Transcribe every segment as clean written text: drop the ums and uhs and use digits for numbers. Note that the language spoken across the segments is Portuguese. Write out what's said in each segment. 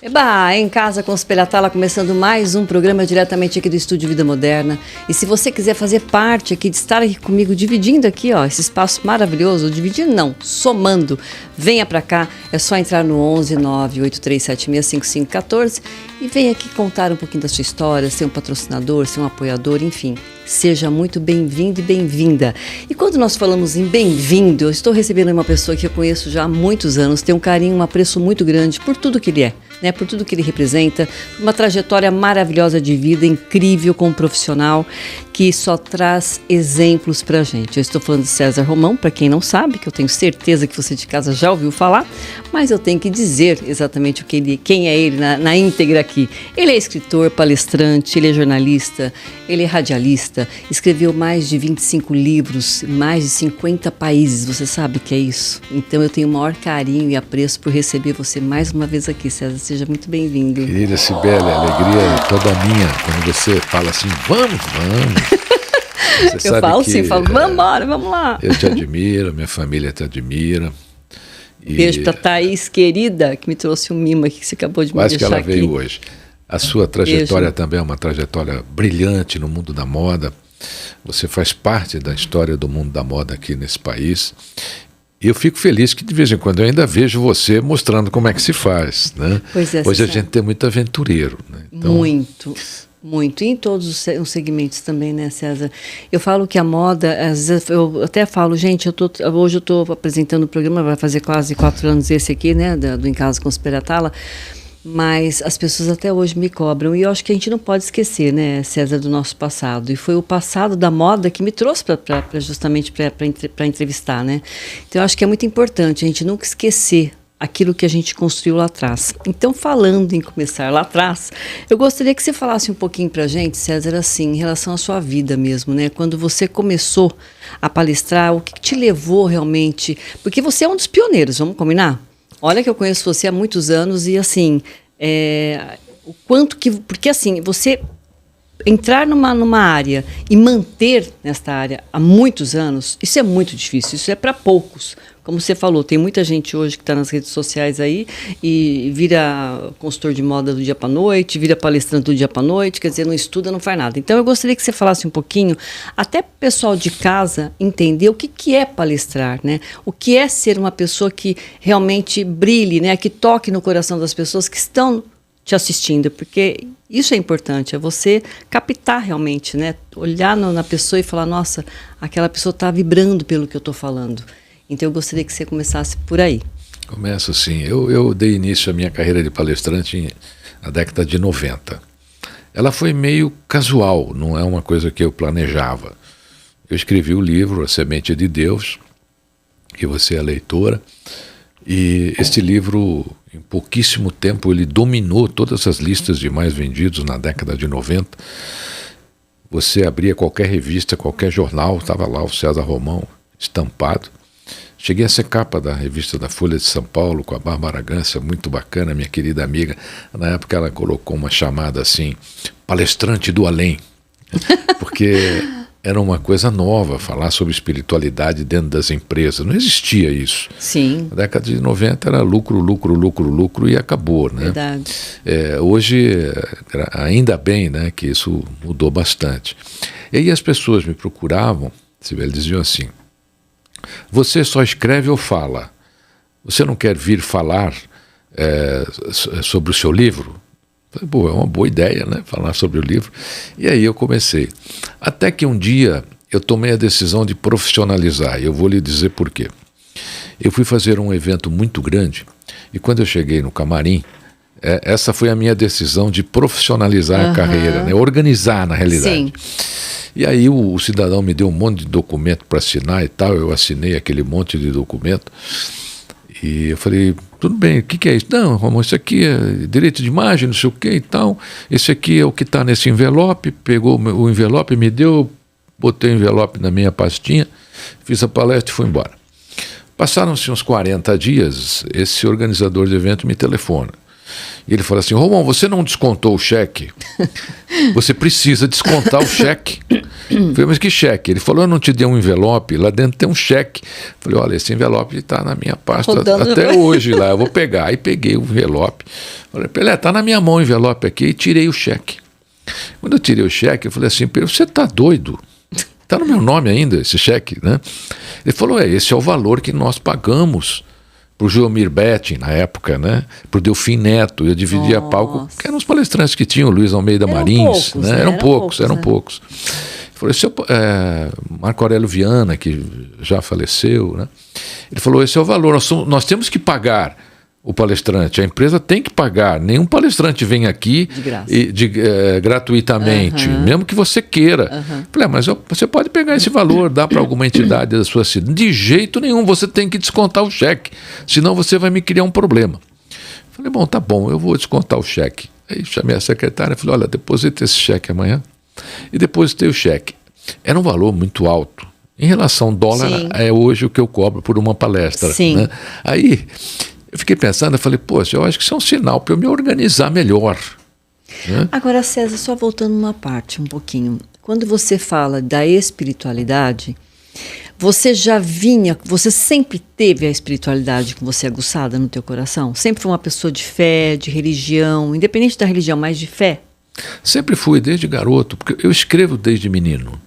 Eba, em casa com os Pelatala, começando mais um programa diretamente aqui do Estúdio Vida Moderna. E se você quiser fazer parte aqui, de estar aqui comigo, dividindo aqui, ó, esse espaço maravilhoso, dividindo não, somando, venha pra cá, é só entrar no 11 98376 5514 e venha aqui contar um pouquinho da sua história, ser um patrocinador, ser um apoiador, enfim. Seja muito bem-vindo e bem-vinda. E quando nós falamos em bem-vindo, eu estou recebendo uma pessoa que eu conheço já há muitos anos, tenho um carinho, um apreço muito grande por tudo que ele é, né? Por tudo que ele representa, uma trajetória maravilhosa de vida, incrível como profissional, que só traz exemplos pra gente. Eu estou falando de César Romão, para quem não sabe, que eu tenho certeza que você de casa já ouviu falar, mas eu tenho que dizer exatamente quem é ele na íntegra aqui. Ele é escritor, palestrante, ele é jornalista, ele é radialista, escreveu mais de 25 livros em mais de 50 países, você sabe o que é isso? Então eu tenho o maior carinho e apreço por receber você mais uma vez aqui, César, seja muito bem-vindo. Querida Cibele, a alegria é toda minha quando você fala assim, vamos. Você eu falo sim, falo, vamos lá. Eu te admiro, minha família te admira. Beijo pra Thaís, querida, que me trouxe um mimo aqui que você acabou de me deixar aqui. Quase que ela veio hoje. A sua trajetória também é uma trajetória brilhante no mundo da moda. Você faz parte da história do mundo da moda aqui nesse país. E eu fico feliz que de vez em quando eu ainda vejo você mostrando como é que se faz, né? Pois é, hoje a gente tem muito aventureiro, né? Então... Muito, e em todos os segmentos também, né, César? Eu falo que a moda, às vezes eu até falo, gente, hoje eu estou apresentando o programa, vai fazer quase 4 anos esse aqui, né, do Em Casa com os Pelatala, mas as pessoas até hoje me cobram, e eu acho que a gente não pode esquecer, né, César, do nosso passado, e foi o passado da moda que me trouxe justamente para entrevistar, né? Então eu acho que é muito importante a gente nunca esquecer aquilo que a gente construiu lá atrás. Então, falando em começar lá atrás, eu gostaria que você falasse um pouquinho pra gente, César, assim, em relação à sua vida mesmo, né? Quando você começou a palestrar, o que te levou realmente... Porque você é um dos pioneiros, vamos combinar? Olha que eu conheço você há muitos anos e, assim, o quanto que... Porque, assim, você entrar numa área e manter nesta área há muitos anos, isso é muito difícil, isso é para poucos. Como você falou, tem muita gente hoje que está nas redes sociais aí e vira consultor de moda do dia para noite, vira palestrante do dia para noite, quer dizer, não estuda, não faz nada. Então eu gostaria que você falasse um pouquinho, até para o pessoal de casa entender o que é palestrar, né? O que é ser uma pessoa que realmente brilhe, né? Que toque no coração das pessoas que estão te assistindo, porque isso é importante, é você captar realmente, né? Olhar na pessoa e falar, nossa, aquela pessoa está vibrando pelo que eu estou falando. Então eu gostaria que você começasse por aí. Começo sim. Eu dei início à minha carreira de palestrante na década de 90. Ela foi meio casual, não é uma coisa que eu planejava. Eu escrevi o livro A Semente de Deus, que você é leitora, e este livro, em pouquíssimo tempo, ele dominou todas as listas de mais vendidos na década de 90. Você abria qualquer revista, qualquer jornal, estava lá o César Romão estampado. Cheguei a ser capa da revista da Folha de São Paulo com a Bárbara Gância, muito bacana, minha querida amiga. Na época ela colocou uma chamada assim, palestrante do além, porque era uma coisa nova falar sobre espiritualidade dentro das empresas. Não existia isso. Sim. Na década de 90 era lucro e acabou, né? Verdade. Hoje, ainda bem, né, que isso mudou bastante. E aí as pessoas me procuravam, eles diziam assim, você só escreve ou fala? Você não quer vir falar sobre o seu livro? Falei, pô, é uma boa ideia, né? Falar sobre o livro. E aí eu comecei. Até que um dia eu tomei a decisão de profissionalizar. E eu vou lhe dizer por quê. Eu fui fazer um evento muito grande e quando eu cheguei no camarim, essa foi a minha decisão de profissionalizar a carreira, né? Organizar na realidade. Sim. E aí o cidadão me deu um monte de documento para assinar e tal, eu assinei aquele monte de documento e eu falei, tudo bem, o que é isso? Não, Romão, isso aqui é direito de imagem, não sei o que e tal, esse aqui é o que está nesse envelope, pegou o envelope, me deu, botei o envelope na minha pastinha, fiz a palestra e fui embora. Passaram-se uns 40 dias, esse organizador de evento me telefona E ele falou assim: Romão, você não descontou o cheque? Você precisa descontar o cheque. Eu falei: mas que cheque? Ele falou: eu não te dei um envelope, lá dentro tem um cheque. Eu falei: olha, esse envelope está na minha pasta rodando até hoje lá, eu vou pegar. Aí peguei o envelope. Falei: Pelé, está na minha mão o envelope aqui, e tirei o cheque. Quando eu tirei o cheque, eu falei assim: Pelé, você está doido? Está no meu nome ainda esse cheque, né? Ele falou: esse é o valor que nós pagamos para o Joelmir Betting na época, né? Para o Delfim Neto. Eu dividia palco, que eram os palestrantes que tinham, o Luiz Almeida Marins, poucos, né? Eram poucos. Né? Ele falou: Marco Aurélio Viana, que já faleceu, né? Ele falou: esse é o valor, nós temos que pagar o palestrante, a empresa tem que pagar, nenhum palestrante vem aqui gratuitamente, mesmo que você queira. Falei: mas você pode pegar esse valor, dar para alguma entidade da sua cidade. De jeito nenhum, você tem que descontar o cheque, senão você vai me criar um problema. Falei: bom, tá bom, eu vou descontar o cheque. Aí chamei a secretária e falei: olha, deposita esse cheque amanhã. E depositei o cheque. Era um valor muito alto. Em relação ao dólar, é hoje o que eu cobro por uma palestra. Sim. Né? Aí eu fiquei pensando, eu falei: poxa, eu acho que isso é um sinal para eu me organizar melhor. Né? Agora, César, só voltando uma parte um pouquinho. Quando você fala da espiritualidade, você sempre teve a espiritualidade com você aguçada no teu coração? Sempre foi uma pessoa de fé, de religião, independente da religião, mas de fé? Sempre fui, desde garoto, porque eu escrevo desde menino.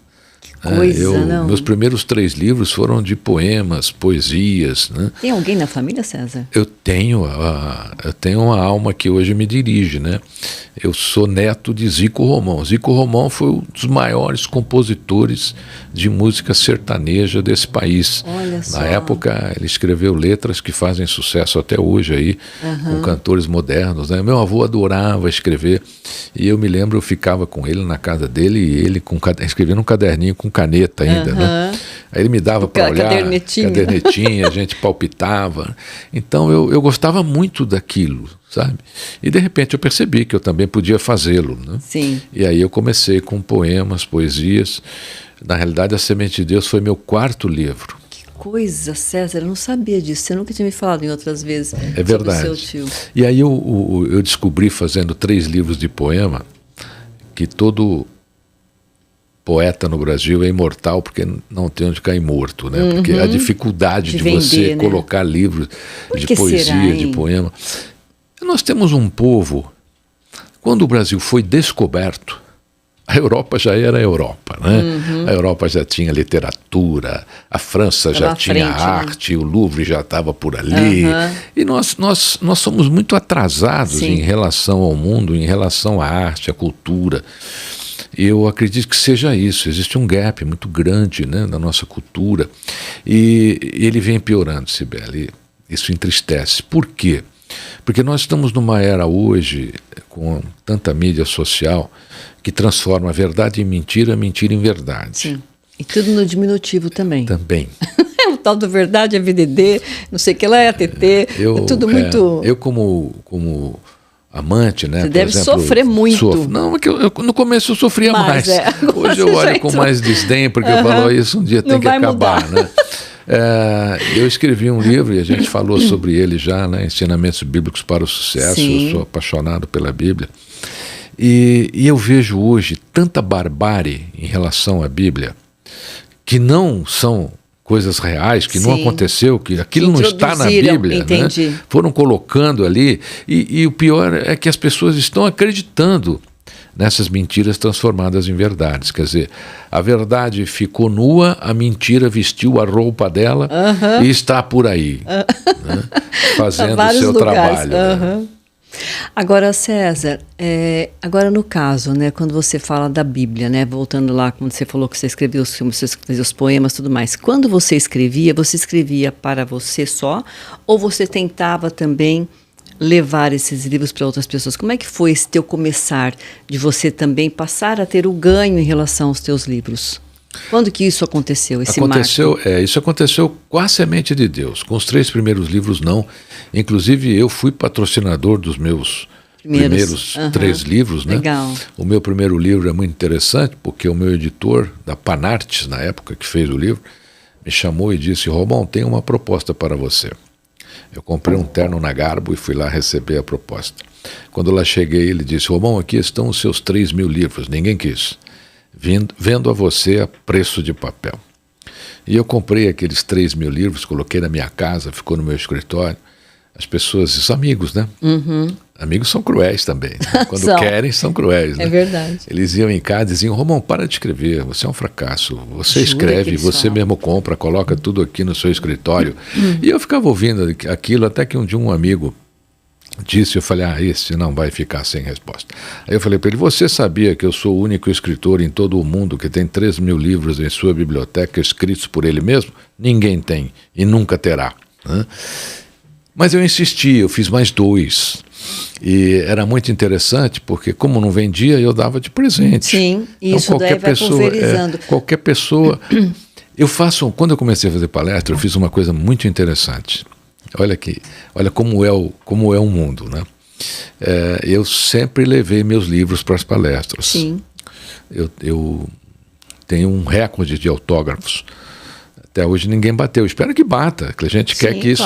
Meus primeiros 3 livros foram de poemas, poesias. Né? Tem alguém na família, César? Eu tenho uma alma que hoje me dirige. Né? Eu sou neto de Zico Romão. Zico Romão foi um dos maiores compositores de música sertaneja desse país. Olha só. Na época, ele escreveu letras que fazem sucesso até hoje aí, com cantores modernos. Né? Meu avô adorava escrever, e eu me lembro, eu ficava com ele na casa dele, e ele escrevendo um caderninho com caneta ainda, né? Aí ele me dava para olhar, cadernetinha, a gente palpitava. Então eu gostava muito daquilo, sabe? E de repente eu percebi que eu também podia fazê-lo, né? Sim. E aí eu comecei com poemas, poesias. Na realidade, A Semente de Deus foi meu 4º livro. Que coisa, César, eu não sabia disso. Você nunca tinha me falado em outras vezes. É verdade. Sobre o seu tio. E aí eu descobri, fazendo 3 livros de poema, que todo poeta no Brasil é imortal porque não tem onde cair morto, né? Porque a dificuldade de vender, você, né? colocar livros de poesia, será, de poema. Nós temos um povo, quando o Brasil foi descoberto, a Europa já era a Europa, né? A Europa já tinha literatura, a França já tinha arte, o Louvre já estava por ali. E nós somos muito atrasados em relação ao mundo, em relação à arte, à cultura. Eu acredito que seja isso. Existe um gap muito grande, né, na nossa cultura, e ele vem piorando, Cibele. Isso entristece. Por quê? Porque nós estamos numa era hoje, com tanta mídia social, que transforma a verdade em mentira, a mentira em verdade. Sim. E tudo no diminutivo também. Também. O tal do verdade, a VDD, não sei o que lá, é ATT, é tudo muito... Eu como amante, né? Você deve sofrer muito. Não, porque no começo eu sofria mais. Hoje eu olho com mais desdém, porque eu falo: isso um dia tem que acabar, né? Eu escrevi um livro e a gente falou sobre ele já, né? Ensinamentos Bíblicos para o Sucesso. Sim. Eu sou apaixonado pela Bíblia. E eu vejo hoje tanta barbárie em relação à Bíblia, que não são coisas reais, que não aconteceu, que aquilo não está na Bíblia, né? Foram colocando ali, e o pior é que as pessoas estão acreditando nessas mentiras transformadas em verdades. Quer dizer, a verdade ficou nua, a mentira vestiu a roupa dela e está por aí, né? Fazendo o seu trabalho. Né? Agora, César, agora no caso, né, quando você fala da Bíblia, né, voltando lá, quando você falou que você escrevia os poemas e tudo mais, quando você escrevia para você só, ou você tentava também levar esses livros para outras pessoas? Como é que foi esse teu começar, de você também passar a ter o ganho em relação aos teus livros? Quando que isso aconteceu, esse marco? Isso aconteceu com A Semente de Deus. Com os 3 primeiros livros, não. Inclusive, eu fui patrocinador dos meus primeiros 3 livros. Né? Legal. O meu primeiro livro é muito interessante, porque o meu editor, da Panartes, na época que fez o livro, me chamou e disse: Romão, tem uma proposta para você. Eu comprei um terno na Garbo e fui lá receber a proposta. Quando lá cheguei, ele disse: Romão, aqui estão os seus 3.000 livros. Ninguém quis. Vendo a você a preço de papel. E eu comprei aqueles 3.000 livros, coloquei na minha casa, ficou no meu escritório. As pessoas, os amigos, né? Amigos são cruéis também. Né? Quando querem, são cruéis. Né? É verdade. Eles iam em casa e diziam: Romão, para de escrever, você é um fracasso. Você escreve, você mesmo compra, coloca tudo aqui no seu escritório. E eu ficava ouvindo aquilo, até que um dia um amigo disse, eu falei: esse não vai ficar sem resposta. Aí eu falei para ele: você sabia que eu sou o único escritor em todo o mundo que tem 3.000 livros em sua biblioteca escritos por ele mesmo? Ninguém tem e nunca terá. Né? Mas eu insisti, eu fiz mais 2. E era muito interessante, porque como não vendia, eu dava de presente. Sim, então, isso daí vai pulverizando. Qualquer pessoa... Quando eu comecei a fazer palestra, eu fiz uma coisa muito interessante. Olha como é o mundo, né? Eu sempre levei meus livros para as palestras. Sim. Eu tenho um recorde de autógrafos. Até hoje ninguém bateu. Espero que bata, que a gente quer que isso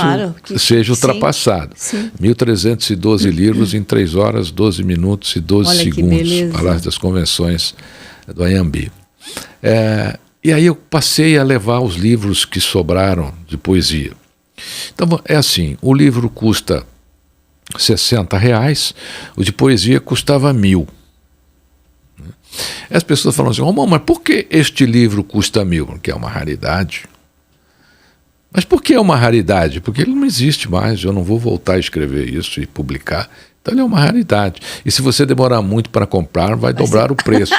seja ultrapassado. Sim. 1.312 livros em 3 horas, 12 minutos e 12 segundos. Palácio das Convenções do Anhembi. E aí eu passei a levar os livros que sobraram de poesia. Então é assim, o livro custa R$60, o de poesia custava 1.000. As pessoas falam assim: Romão, mas por que este livro custa 1.000? Porque é uma raridade. Mas por que é uma raridade? Porque ele não existe mais, eu não vou voltar a escrever isso e publicar. Então ele é uma raridade. E se você demorar muito para comprar, vai dobrar o preço.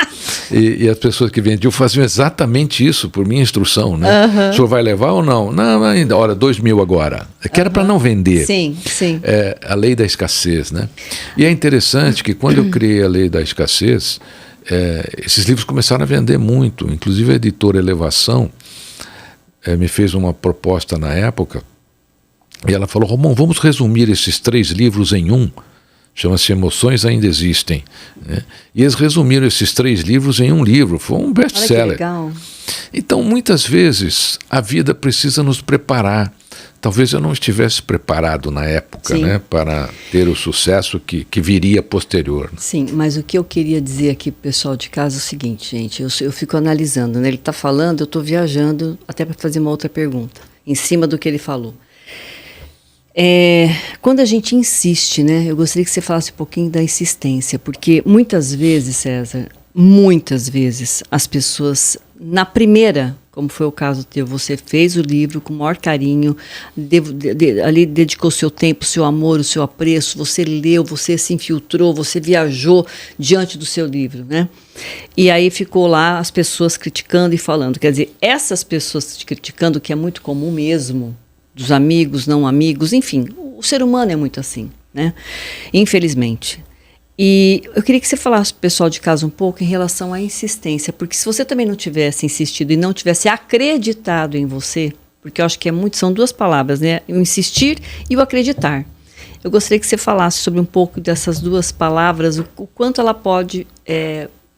E as pessoas que vendiam faziam exatamente isso por minha instrução. Né? O senhor vai levar ou não? Não, ainda. Olha, 2.000 agora. Que era para não vender. Sim. A lei da escassez. Né? E é interessante que quando eu criei a lei da escassez, esses livros começaram a vender muito. Inclusive a editora Elevação me fez uma proposta na época. E ela falou: Romão, vamos resumir esses 3 livros em um. Chama-se Emoções Ainda Existem. Né? E eles resumiram esses 3 livros em um livro. Foi um best-seller. Olha que legal. Então, muitas vezes, a vida precisa nos preparar. Talvez eu não estivesse preparado na época, né, para ter o sucesso que viria posterior. Sim, mas o que eu queria dizer aqui para o pessoal de casa é o seguinte, gente. Eu fico analisando, né? Ele está falando, eu estou viajando até para fazer uma outra pergunta, em cima do que ele falou. Quando a gente insiste, né? Eu gostaria que você falasse um pouquinho da insistência, porque muitas vezes, César, as pessoas, na primeira, como foi o caso teu, você fez o livro com o maior carinho, ali dedicou seu tempo, seu amor, o seu apreço, você leu, você se infiltrou, você viajou diante do seu livro, né? E aí ficou lá as pessoas criticando e falando. Quer dizer, essas pessoas te criticando, que é muito comum mesmo, dos amigos, não amigos, enfim, o ser humano é muito assim, né? Infelizmente. E eu queria que você falasse para o pessoal de casa um pouco em relação à insistência, porque se você também não tivesse insistido e não tivesse acreditado em você, porque eu acho que são 2 palavras, né? O insistir e o acreditar. Eu gostaria que você falasse sobre um pouco dessas 2 palavras, o quanto ela pode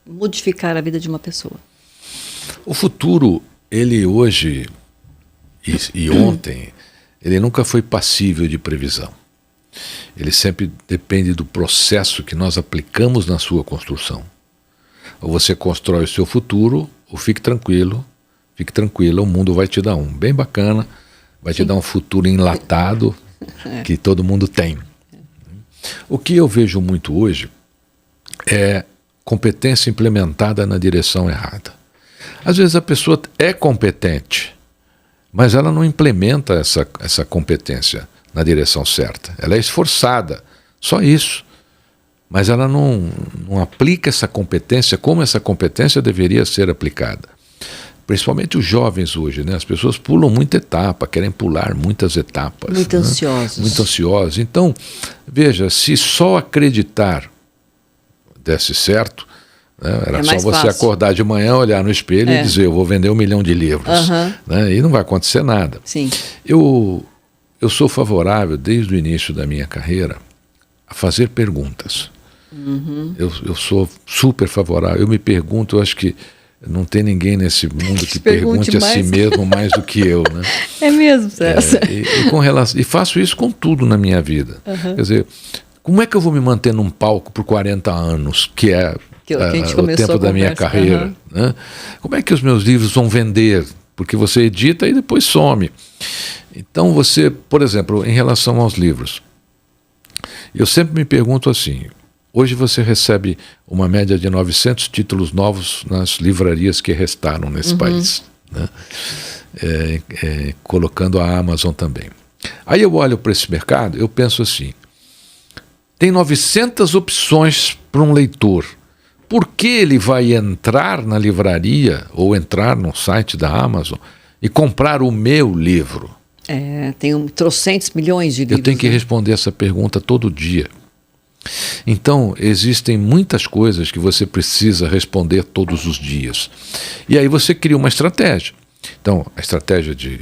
modificar a vida de uma pessoa. O futuro, ele hoje e ontem, ele nunca foi passível de previsão. Ele sempre depende do processo que nós aplicamos na sua construção. Ou você constrói o seu futuro, ou fique tranquila, o mundo vai te dar bem bacana, vai te dar um futuro enlatado que todo mundo tem. O que eu vejo muito hoje é competência implementada na direção errada. Às vezes a pessoa é competente, mas ela não implementa essa competência na direção certa. Ela é esforçada, só isso. Mas ela não aplica essa competência como essa competência deveria ser aplicada. Principalmente os jovens hoje, né? As pessoas pulam muita etapa, querem pular muitas etapas. Muito ansiosos. Muito ansiosos. Então, veja, se só acreditar desse certo, né? Era só você fácil acordar de manhã, olhar no espelho e dizer: eu vou vender 1 milhão de livros. Né? E não vai acontecer nada. Sim. Eu sou favorável, desde o início da minha carreira, a fazer perguntas. Eu sou super favorável. Eu me pergunto, eu acho que não tem ninguém nesse mundo que Pergunte pergunte a si mesmo mais do que eu, né? É mesmo, César. E faço isso com tudo na minha vida. Quer dizer, como é que eu vou me manter num palco por 40 anos, que é o tempo da minha carreira? Né? Como é que os meus livros vão vender? Porque você edita e depois some. Então você, por exemplo, em relação aos livros, eu sempre me pergunto assim, hoje você recebe uma média de 900 títulos novos nas livrarias que restaram nesse país, né? Colocando a Amazon também. Aí eu olho para esse mercado, eu penso assim, tem 900 opções para um leitor. Por que ele vai entrar na livraria ou entrar no site da Amazon e comprar o meu livro? Tem trocentos milhões de livros. Eu tenho que responder essa pergunta todo dia. Então, existem muitas coisas que você precisa responder todos os dias. E aí você cria uma estratégia. Então, a estratégia de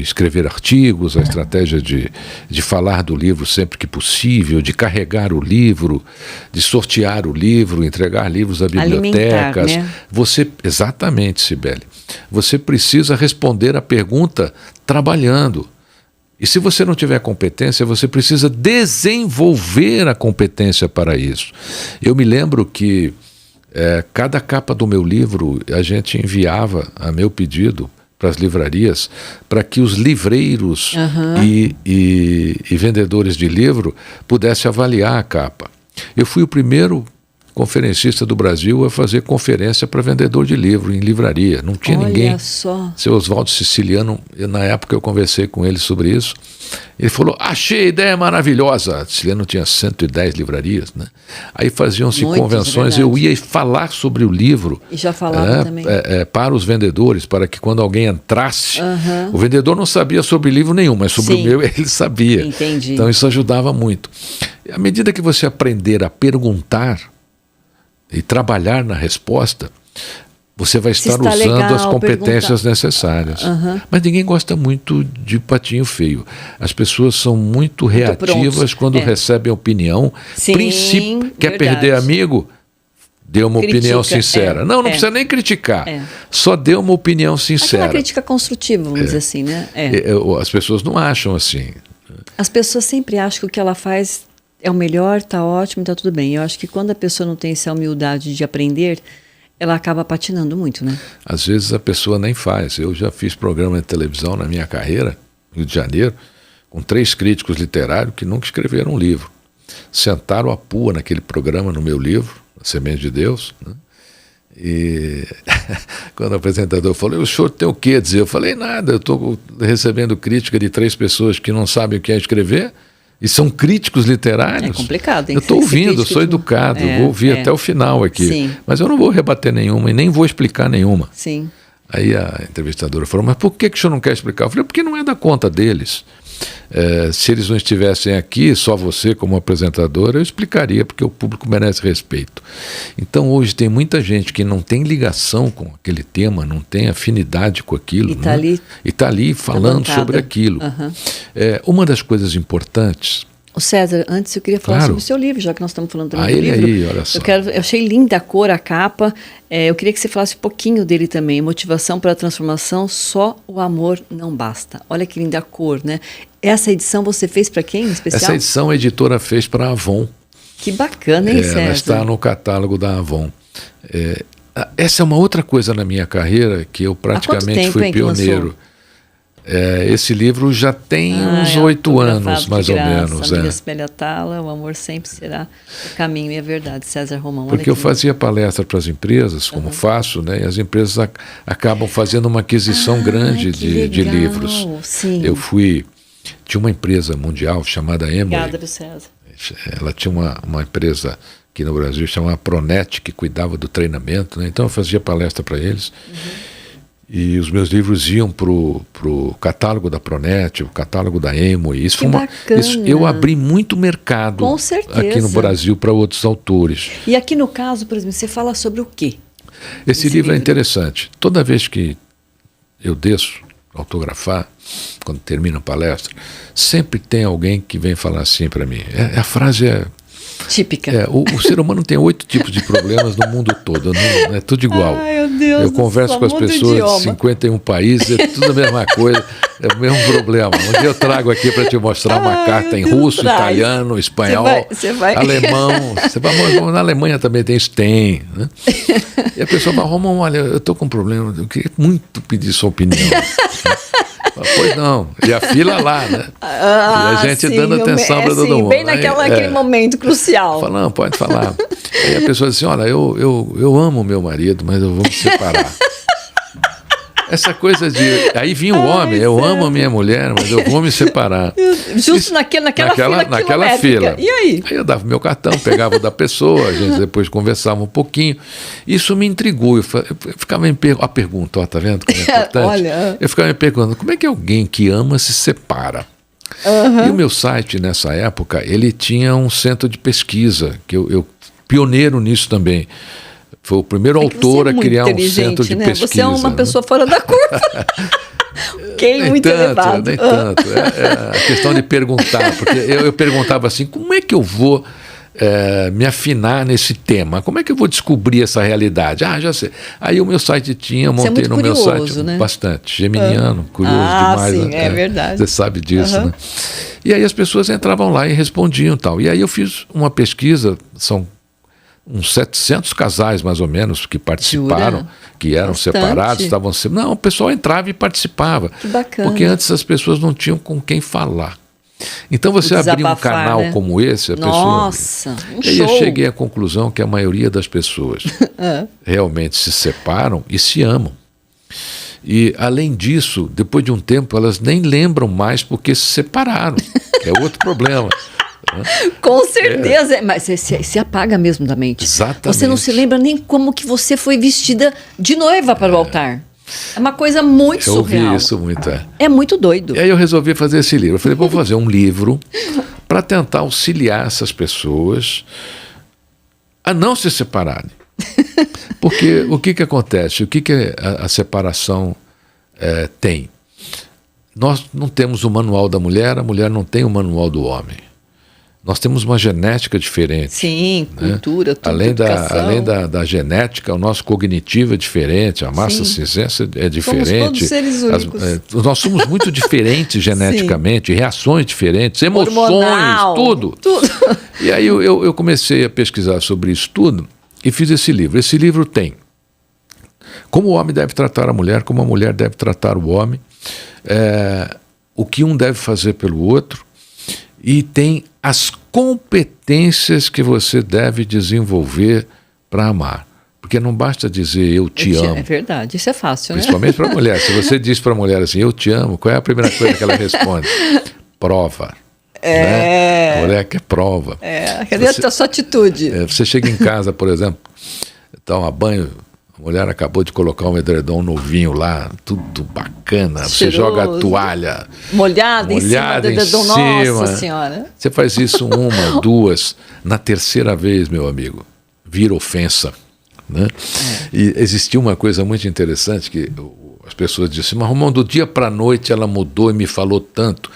escrever artigos, a estratégia de falar do livro sempre que possível, de carregar o livro, de sortear o livro, entregar livros a bibliotecas. Alimentar, né? Exatamente, Cibele. Você precisa responder a pergunta trabalhando. E se você não tiver competência, você precisa desenvolver a competência para isso. Eu me lembro que cada capa do meu livro a gente enviava a meu pedido para as livrarias, para que os livreiros e vendedores de livro pudessem avaliar a capa. Eu fui o primeiro conferencista do Brasil a fazer conferência para vendedor de livro em livraria. Não tinha ninguém. Olha só. Seu Oswaldo Siciliano, na época eu conversei com ele sobre isso, ele falou, achei a ideia maravilhosa. Siciliano tinha 110 livrarias, né? Aí faziam-se convenções, eu ia falar sobre o livro. E já falava também. Para os vendedores, para que quando alguém entrasse, o vendedor não sabia sobre livro nenhum, mas sobre o meu ele sabia. Entendi. Então isso ajudava muito. À medida que você aprender a perguntar e trabalhar na resposta, você vai estar usando as competências necessárias. Mas ninguém gosta muito de patinho feio. As pessoas são muito reativas quando recebem opinião. Sim, quer perder amigo? Dê uma opinião sincera. Não precisa nem criticar. Só dê uma opinião sincera. Aquela crítica construtiva, vamos dizer assim, né? As pessoas não acham assim. As pessoas sempre acham que o que ela faz é o melhor, está ótimo, está tudo bem. Eu acho que quando a pessoa não tem essa humildade de aprender, ela acaba patinando muito, né? Às vezes a pessoa nem faz. Eu já fiz programa de televisão na minha carreira, no Rio de Janeiro, com 3 críticos literários que nunca escreveram um livro. Sentaram a pua naquele programa no meu livro, A Semente de Deus, né? E quando o apresentador falou, o senhor tem o que dizer? Eu falei, nada, eu estou recebendo crítica de 3 pessoas que não sabem o que é escrever. E são críticos literários. É complicado, hein? Eu estou ouvindo, sou educado, vou ouvir até o final aqui. Sim. Mas eu não vou rebater nenhuma e nem vou explicar nenhuma. Sim. Aí a entrevistadora falou, mas por que o senhor não quer explicar? Eu falei, porque não é da conta deles. Se eles não estivessem aqui, só você como apresentadora, eu explicaria, porque o público merece respeito. Então hoje tem muita gente que não tem ligação com aquele tema, não tem afinidade com aquilo, e está ali falando sobre aquilo. Uma das coisas importantes... O César, antes eu queria falar sobre o seu livro, já que nós estamos falando também do ele livro. Aí, olha só. Eu achei linda a cor, a capa. Eu queria que você falasse um pouquinho dele também. Motivação para a transformação, só o amor não basta. Olha que linda a cor, né? Essa edição você fez para quem em especial? Essa edição a editora fez para a Avon. Que bacana, hein, César? Ela está no catálogo da Avon. Essa é uma outra coisa na minha carreira que eu praticamente fui pioneiro. Esse livro já tem uns 8 anos, mais ou menos. A espelha tala, o amor sempre será o caminho, e é verdade, César Romão. Porque eu fazia palestra para as empresas, como faço, né? E as empresas acabam fazendo uma aquisição grande de livros. Sim. Tinha uma empresa mundial chamada Emory. Obrigada, César. Ela tinha uma empresa aqui no Brasil chamada Pronet, que cuidava do treinamento, né? Então eu fazia palestra para eles. E os meus livros iam para o catálogo da Pronet, o catálogo da Emory. Eu abri muito mercado aqui no Brasil para outros autores. E aqui no caso, por exemplo, você fala sobre o quê? Esse livro é interessante. Toda vez que eu desço autografar, quando termino a palestra, sempre tem alguém que vem falar assim para mim. A frase Típica. O ser humano tem 8 tipos de problemas no mundo todo, não é tudo igual. Ai, meu Deus, eu converso com as pessoas de 51 países, é tudo a mesma coisa, é o mesmo problema. Um dia eu trago aqui para te mostrar uma carta em russo, italiano, espanhol, alemão. Você vai, na Alemanha também tem isso, tem. Né? E a pessoa fala, Romão, olha, eu estou com um problema, eu queria muito pedir sua opinião. Pois não, e a fila lá, né? E a gente dando atenção para todo mundo. Bem naquele momento crucial. Fala, não, pode falar. Aí a pessoa diz assim, olha, eu amo meu marido, mas eu vou me separar. Essa coisa de... Aí vinha o homem, eu amo a minha mulher, mas eu vou me separar. Justo naquela fila. E aí? Aí eu dava meu cartão, pegava o da pessoa, a gente depois conversava um pouquinho. Isso me intrigou. Eu ficava me a pergunta, ó, tá vendo como é importante? Olha. Eu ficava me perguntando, como é que alguém que ama se separa? E o meu site, nessa época, ele tinha um centro de pesquisa, que eu pioneiro nisso também. Foi o primeiro autor a criar um centro de pesquisa. Você é uma pessoa fora da curva. Muito elevado. Nem tanto. É a questão de perguntar, porque eu perguntava assim, como é que eu vou me afinar nesse tema? Como é que eu vou descobrir essa realidade? Já sei. Aí o meu site tinha, montei no curioso, meu site né? Bastante, geminiano, curioso demais. Sim, né? é verdade. Você sabe disso, né? E aí as pessoas entravam lá e respondiam e tal. E aí eu fiz uma pesquisa, são uns 700 casais, mais ou menos, que participaram, que eram separados, estavam... Não, o pessoal entrava e participava. Que bacana. Porque antes as pessoas não tinham com quem falar. Então você abrir um canal, né? Como esse, a Nossa, pessoa... E aí eu cheguei à conclusão que a maioria das pessoas realmente se separam e se amam. E, além disso, depois de um tempo, elas nem lembram mais porque se separaram. É outro problema. Com certeza, mas você se apaga mesmo da mente. Exatamente. Você não se lembra nem como que você foi vestida de noiva para o altar. É uma coisa muito surreal. Eu ouvi isso muito. É muito doido. E aí eu resolvi fazer esse livro. Eu falei, vou fazer um livro para tentar auxiliar essas pessoas a não se separarem. Porque o que acontece? O que a separação tem? Nós não temos o manual da mulher, a mulher não tem o manual do homem. Nós temos uma genética diferente. Sim, né? Cultura, tudo, além da genética, o nosso cognitivo é diferente, a massa cinzenta é diferente. Somos todos seres únicos. Nós somos muito diferentes geneticamente, reações diferentes, emoções, hormonal, tudo. E aí eu comecei a pesquisar sobre isso tudo e fiz esse livro. Esse livro tem como o homem deve tratar a mulher, como a mulher deve tratar o homem, o que um deve fazer pelo outro, e tem as competências que você deve desenvolver para amar. Porque não basta dizer eu te amo. É verdade, isso é fácil, né? Principalmente para a mulher. Se você diz para a mulher assim, eu te amo, qual é a primeira coisa que ela responde? Prova. Né? A mulher quer prova. Cadê a sua atitude? Você chega em casa, por exemplo, toma banho, a mulher acabou de colocar um edredom novinho lá, tudo bacana. Cheiroso. Você joga a toalha molhada em cima do edredom. Nossa Senhora. Você faz isso uma, duas, na terceira vez, meu amigo, vira ofensa. Né? E existia uma coisa muito interessante que as pessoas diziam, mas Romão, do dia para a noite ela mudou e me falou tanto.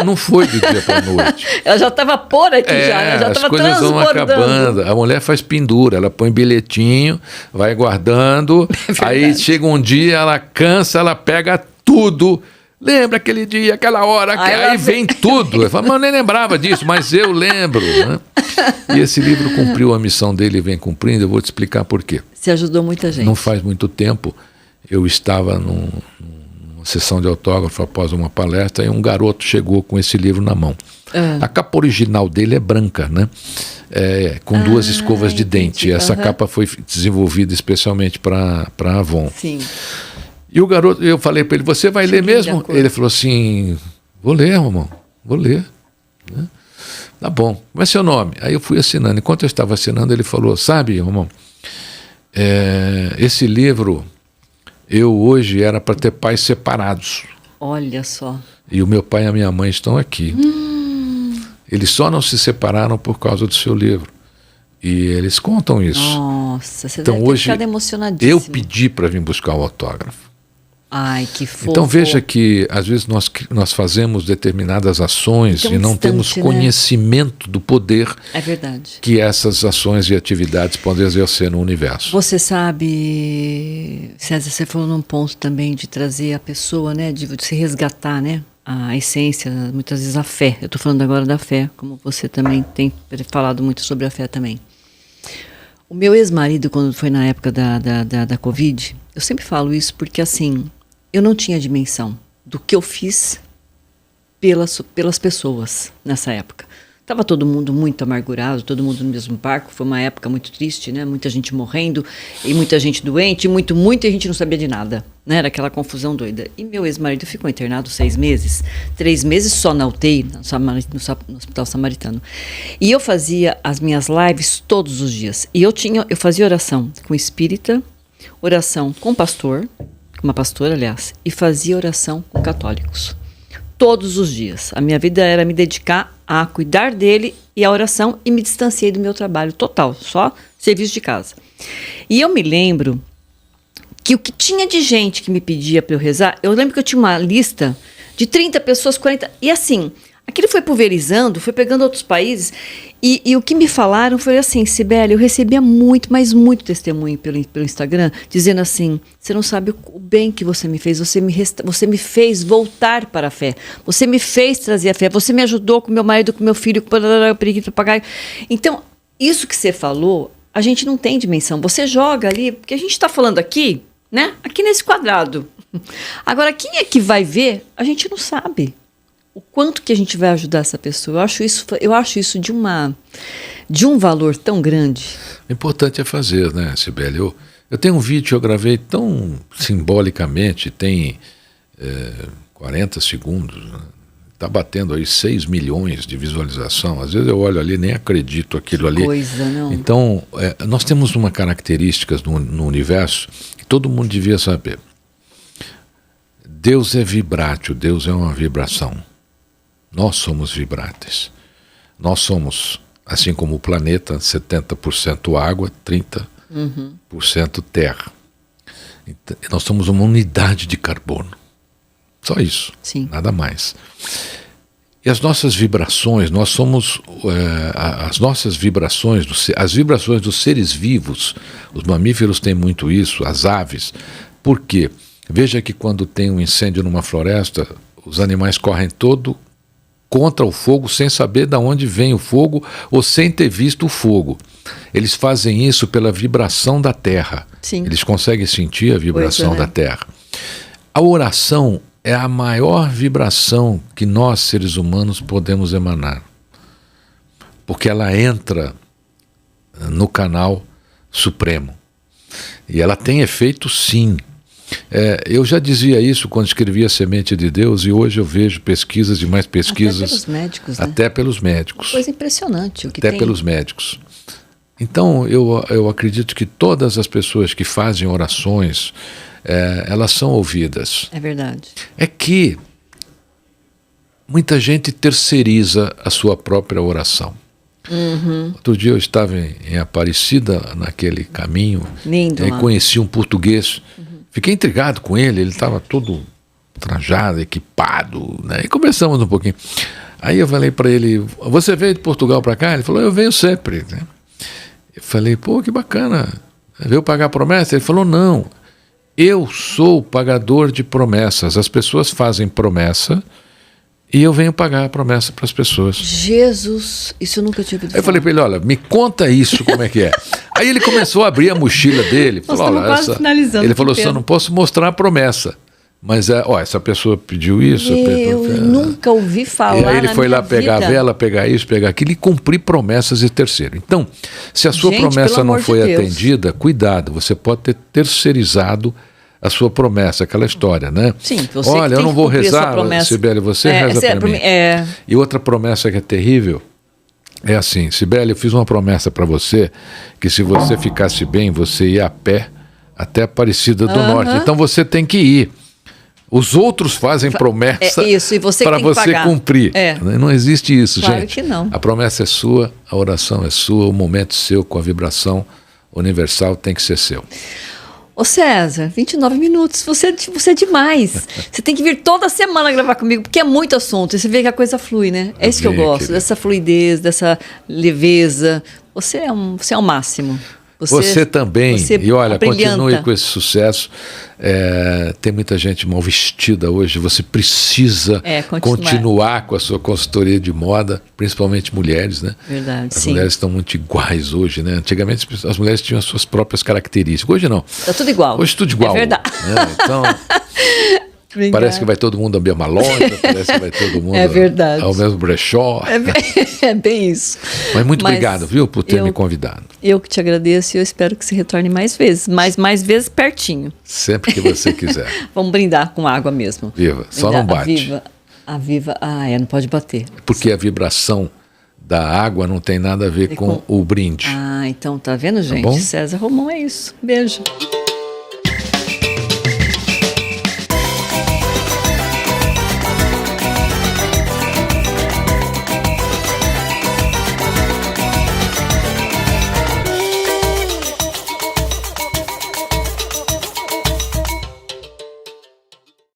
Não foi do dia para a noite. Ela já estava por aqui, já as coisas vão acabando. A mulher faz pendura, ela põe bilhetinho, vai guardando, aí chega um dia, ela cansa, ela pega tudo. Lembra aquele dia, aquela hora, aí vem tudo. Eu falo, mas eu nem lembrava disso, mas eu lembro. Né? E esse livro cumpriu a missão dele e vem cumprindo, eu vou te explicar por quê. Você ajudou muita gente. Não faz muito tempo, eu estava numa sessão de autógrafo após uma palestra e um garoto chegou com esse livro na mão. A capa original dele é branca, né? Com duas escovas de dente. Essa capa foi desenvolvida especialmente para a Avon. Sim. E o garoto, eu falei para ele, você vai ler mesmo? Ele falou assim, vou ler, Romão, vou ler. Né? Tá bom, como é seu nome? Aí eu fui assinando. Enquanto eu estava assinando, ele falou, sabe, Romão, esse livro, eu hoje era para ter pais separados. Olha só. E o meu pai e a minha mãe estão aqui. Eles só não se separaram por causa do seu livro. E eles contam isso. Nossa, você então, deve ter hoje ficado emocionadíssimo. Eu pedi para vir buscar o autógrafo. Ai, que fofo. Então veja que às vezes nós fazemos determinadas ações e não temos conhecimento do poder que essas ações e atividades podem exercer no universo. Você sabe, César, você falou num ponto também de trazer a pessoa, né, de se resgatar, né, a essência, muitas vezes a fé. Eu estou falando agora da fé, como você também tem falado muito sobre a fé também. O meu ex-marido, quando foi na época da Covid, eu sempre falo isso porque, assim, eu não tinha dimensão do que eu fiz pelas pessoas nessa época. Estava todo mundo muito amargurado, todo mundo no mesmo barco. Foi uma época muito triste, né? Muita gente morrendo e muita gente doente, e a gente não sabia de nada, né? Era aquela confusão doida. E meu ex-marido ficou internado 6 meses, 3 meses só na UTI, no Hospital Samaritano. E eu fazia as minhas lives todos os dias. E eu fazia oração com espírita, oração com pastor, com uma pastora, aliás, e fazia oração com católicos. Todos os dias. A minha vida era me dedicar a cuidar dele e a oração, e me distanciei do meu trabalho total, só serviço de casa. E eu me lembro que o que tinha de gente que me pedia para eu rezar, eu lembro que eu tinha uma lista de 30 pessoas, 40, e assim, aquilo foi pulverizando, foi pegando outros países, e o que me falaram foi assim: Cibele, eu recebia muito, mas muito testemunho pelo Instagram, dizendo assim: você não sabe o bem que você me fez, você me fez voltar para a fé, você me fez trazer a fé, você me ajudou com meu marido, com meu filho, com o periquito, papagaio. Então, isso que você falou, a gente não tem dimensão, você joga ali, porque a gente está falando aqui, né, aqui nesse quadrado. Agora, quem é que vai ver, a gente não sabe. O quanto que a gente vai ajudar essa pessoa. Eu acho isso de um valor tão grande. O importante é fazer, né, Cibele? Eu tenho um vídeo que eu gravei tão simbolicamente, tem 40 segundos, né? Está batendo aí 6 milhões de visualização. Às vezes eu olho ali e nem acredito aquilo ali. Coisa, não. Então, nós temos uma característica no universo que todo mundo devia saber. Deus é vibrátil, Deus é uma vibração. Nós somos vibráteis. Nós somos, assim como o planeta, 70% água, 30% terra. Então, nós somos uma unidade de carbono. Só isso. Sim. Nada mais. E as nossas vibrações, nós somos as nossas vibrações, as vibrações dos seres vivos. Os mamíferos têm muito isso, as aves. Por quê? Veja que quando tem um incêndio numa floresta, os animais correm todo contra o fogo sem saber de onde vem o fogo ou sem ter visto o fogo. Eles fazem isso pela vibração da terra. Sim. Eles conseguem sentir a vibração da terra. A oração é a maior vibração que nós, seres humanos, podemos emanar. Porque ela entra no canal supremo. E ela tem efeito, sim. Eu já dizia isso quando escrevia Semente de Deus, e hoje eu vejo pesquisas e mais pesquisas. Até pelos médicos, né? Até pelos médicos. Coisa impressionante o que até tem. Pelos médicos. Então, eu acredito que todas as pessoas que fazem orações, elas são ouvidas. É verdade. É que muita gente terceiriza a sua própria oração. Uhum. Outro dia eu estava em Aparecida, naquele caminho, lindo, e conheci um português. Fiquei intrigado com ele estava todo trajado, equipado, né? E conversamos um pouquinho. Aí eu falei para ele: você veio de Portugal para cá? Ele falou: eu venho sempre, né? Eu falei: pô, que bacana, veio pagar promessa? Ele falou: não, eu sou pagador de promessas, as pessoas fazem promessa e eu venho pagar a promessa para as pessoas. Jesus, isso eu nunca tinha ouvido falar. Eu falei para ele: olha, me conta isso, como é que é? Aí ele começou a abrir a mochila dele. Falou: olha, ele falou: só não posso mostrar a promessa. Mas essa pessoa pediu isso. Eu nunca ouvi falar. E aí ele foi lá pegar vida. A vela, pegar isso, pegar aquilo e cumprir promessas de terceiro. Então, se a sua promessa não foi atendida, cuidado, você pode ter terceirizado a sua promessa, aquela história, né? Sim, você olha, eu não vou rezar, Cibele, você reza para mim. E outra promessa que é terrível é assim: Cibele, eu fiz uma promessa para você que se você ficasse bem, você ia a pé até Aparecida do Norte. Então você tem que ir. Os outros fazem promessa para você cumprir. Não existe isso, claro, gente. Que não. A promessa é sua, a oração é sua, o momento seu com a vibração universal tem que ser seu. Ô César, 29 minutos, você é demais. Você tem que vir toda semana gravar comigo, porque é muito assunto. E você vê que a coisa flui, né? É isso que eu gosto, querida. dessa fluidez, dessa leveza. Você é o máximo. Você também, e olha, abrilhanta. continue com esse sucesso. Tem muita gente mal vestida hoje, você precisa continuar com a sua consultoria de moda, principalmente mulheres, né? Verdade, as mulheres estão muito iguais hoje, né? Antigamente as mulheres tinham as suas próprias características, hoje não. Está tudo igual. Hoje tudo igual. É verdade. Né? Então... Parece que vai todo mundo à mesma loja, parece que vai todo mundo ao mesmo brechó. É bem isso. Mas muito obrigado, viu, por ter me convidado. Eu que te agradeço e eu espero que você retorne mais vezes, mais vezes pertinho. Sempre que você quiser. Vamos brindar com água mesmo. Viva, só não bate. A viva, não pode bater. Porque a vibração da água não tem nada a ver com o brinde. Então tá vendo, gente? Tá bom? César Romão é isso. Beijo.